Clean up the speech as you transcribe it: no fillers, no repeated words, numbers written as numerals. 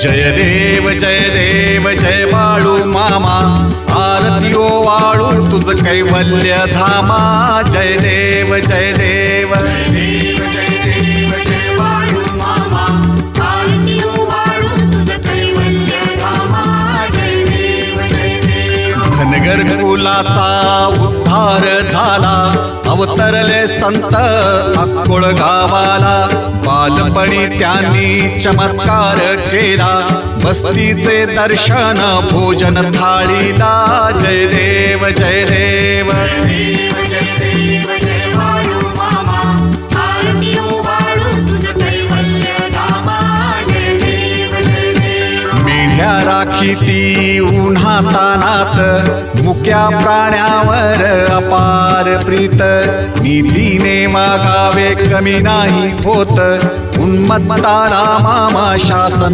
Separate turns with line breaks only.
जय देव जय बाळू मामा, आरती वाळू तुझ कैवल्य धामा. जय देव जय देव
जय देव जय देव जय बाळू मामा, आरती वाळू तुझ कैवल्य धामा. जय देव जय देव.
धनगर कुलाचा उद्धार झाला, अवतरले संत अक्कोळ गावाला. बालपणी त्यांनी चमत्कार केला, बस्तीचे दर्शन भोजन थाळीला. जय देव जय देव
जय देव जय देव जय बाळू मामा, आरती वाळू तुझ कैवल्य धामा. जय देव जय देव.
मेढ्या राखी ती उन्हातानात, मुक्या प्राण्यावर अपार प्रीत. नीतीने वागावे कमी नाही होत, उन्मत्ताला मामा शासन